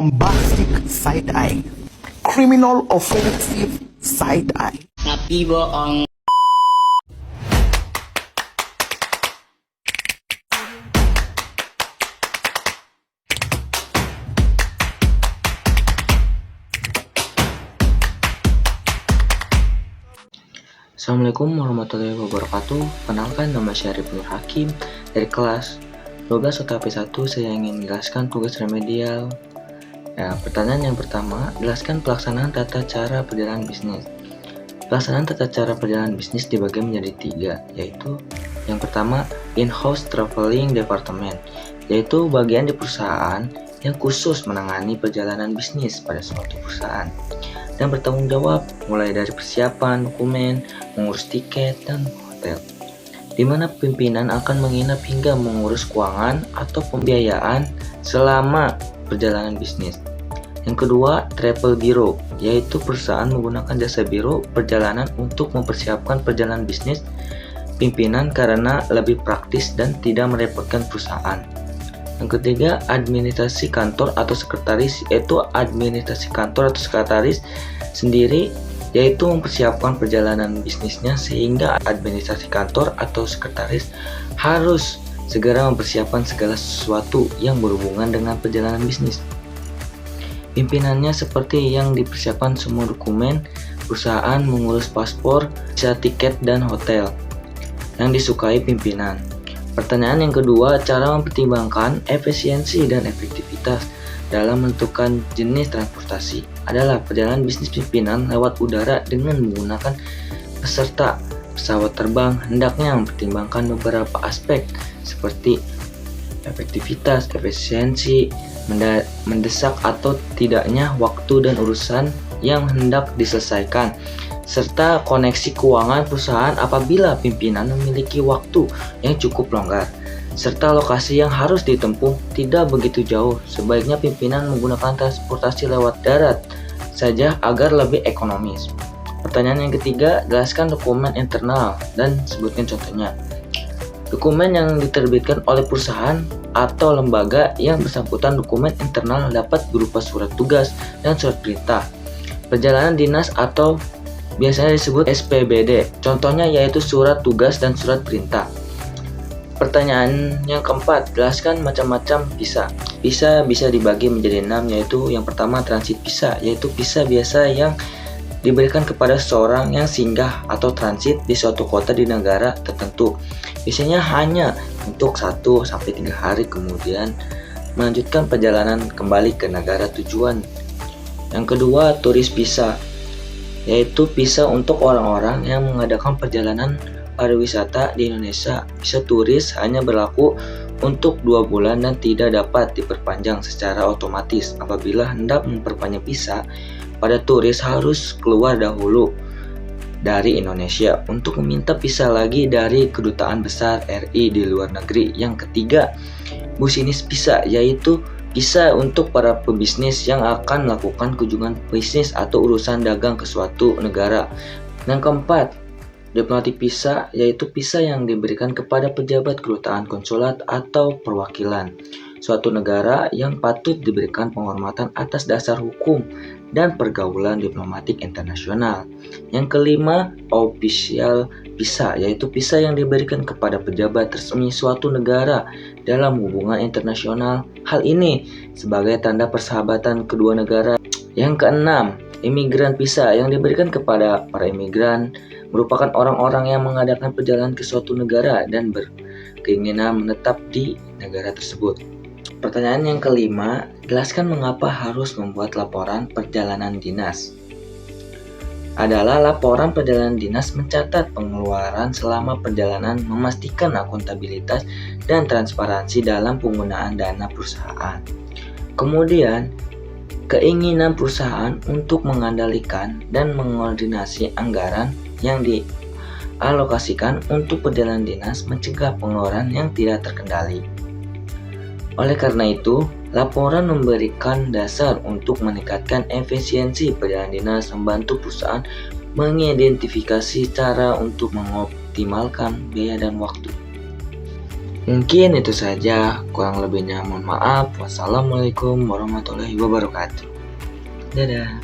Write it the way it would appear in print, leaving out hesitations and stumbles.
bombastic side-eye, criminal offensive side-eye. Tapi bohong. Assalamualaikum warahmatullahi wabarakatuh. Kenalkan, nama Syarif Nur Hakim dari kelas 12 OTP 1. Saya ingin menjelaskan tugas remedial. Pertanyaan yang pertama, jelaskan pelaksanaan tata cara perjalanan bisnis. Pelaksanaan tata cara perjalanan bisnis dibagi menjadi 3, yaitu yang pertama, in-house traveling department, yaitu bagian di perusahaan yang khusus menangani perjalanan bisnis pada suatu perusahaan dan bertanggung jawab mulai dari persiapan dokumen, mengurus tiket, dan hotel, di mana pimpinan akan menginap hingga mengurus keuangan atau pembiayaan selama perjalanan bisnis. Yang kedua, travel bureau, yaitu perusahaan menggunakan jasa biro perjalanan untuk mempersiapkan perjalanan bisnis pimpinan karena lebih praktis dan tidak merepotkan perusahaan. Yang ketiga, administrasi kantor atau sekretaris, yaitu administrasi kantor atau sekretaris sendiri, yaitu mempersiapkan perjalanan bisnisnya sehingga administrasi kantor atau sekretaris harus segera mempersiapkan segala sesuatu yang berhubungan dengan perjalanan bisnis. Pimpinannya seperti yang dipersiapkan semua dokumen perusahaan, mengurus paspor, visa, tiket, dan hotel yang disukai pimpinan. Pertanyaan yang kedua, cara mempertimbangkan efisiensi dan efektivitas dalam menentukan jenis transportasi adalah perjalanan bisnis pimpinan lewat udara dengan menggunakan peserta pesawat terbang hendaknya mempertimbangkan beberapa aspek seperti efektivitas, efisiensi, mendesak atau tidaknya waktu dan urusan yang hendak diselesaikan, serta koneksi keuangan perusahaan apabila pimpinan memiliki waktu yang cukup longgar, serta lokasi yang harus ditempuh tidak begitu jauh. Sebaiknya pimpinan menggunakan transportasi lewat darat saja agar lebih ekonomis. Pertanyaan yang ketiga, jelaskan dokumen internal dan sebutkan contohnya. Dokumen yang diterbitkan oleh perusahaan atau lembaga yang bersangkutan. Dokumen internal dapat berupa surat tugas dan surat perintah perjalanan dinas atau biasanya disebut SPBD. Contohnya yaitu surat tugas dan surat perintah. Pertanyaan yang keempat, jelaskan macam-macam visa. Visa bisa dibagi menjadi 6, yaitu yang pertama transit visa, yaitu visa biasa yang diberikan kepada seseorang yang singgah atau transit di suatu kota di negara tertentu. Biasanya hanya untuk 1-3 hari kemudian melanjutkan perjalanan kembali ke negara tujuan. Yang kedua, turis visa, yaitu visa untuk orang-orang yang mengadakan perjalanan pariwisata di Indonesia. Visa turis hanya berlaku untuk 2 bulan dan tidak dapat diperpanjang secara otomatis. Apabila hendak memperpanjang visa, pada turis harus keluar dahulu dari Indonesia untuk meminta visa lagi dari kedutaan besar RI di luar negeri. Yang ketiga, business visa, yaitu visa untuk para pebisnis yang akan melakukan kunjungan bisnis atau urusan dagang ke suatu negara. Yang keempat, diplomatic visa, yaitu visa yang diberikan kepada pejabat kedutaan, konsulat, atau perwakilan suatu negara yang patut diberikan penghormatan atas dasar hukum dan pergaulan diplomatik internasional. Yang kelima, official visa, yaitu visa yang diberikan kepada pejabat resmi suatu negara dalam hubungan internasional. Hal ini sebagai tanda persahabatan kedua negara. Yang keenam, imigran visa, yang diberikan kepada para imigran merupakan orang-orang yang mengadakan perjalanan ke suatu negara dan berkeinginan menetap di negara tersebut. Pertanyaan yang kelima, jelaskan mengapa harus membuat laporan perjalanan dinas. Adalah laporan perjalanan dinas mencatat pengeluaran selama perjalanan, memastikan akuntabilitas dan transparansi dalam penggunaan dana perusahaan. Kemudian, keinginan perusahaan untuk mengandalkan dan mengkoordinasi anggaran yang dialokasikan untuk perjalanan dinas mencegah pengeluaran yang tidak terkendali. Oleh karena itu, laporan memberikan dasar untuk meningkatkan efisiensi perjalanan dinas, membantu perusahaan mengidentifikasi cara untuk mengoptimalkan biaya dan waktu. Mungkin itu saja, kurang lebihnya mohon maaf. Wassalamualaikum warahmatullahi wabarakatuh. Dadah.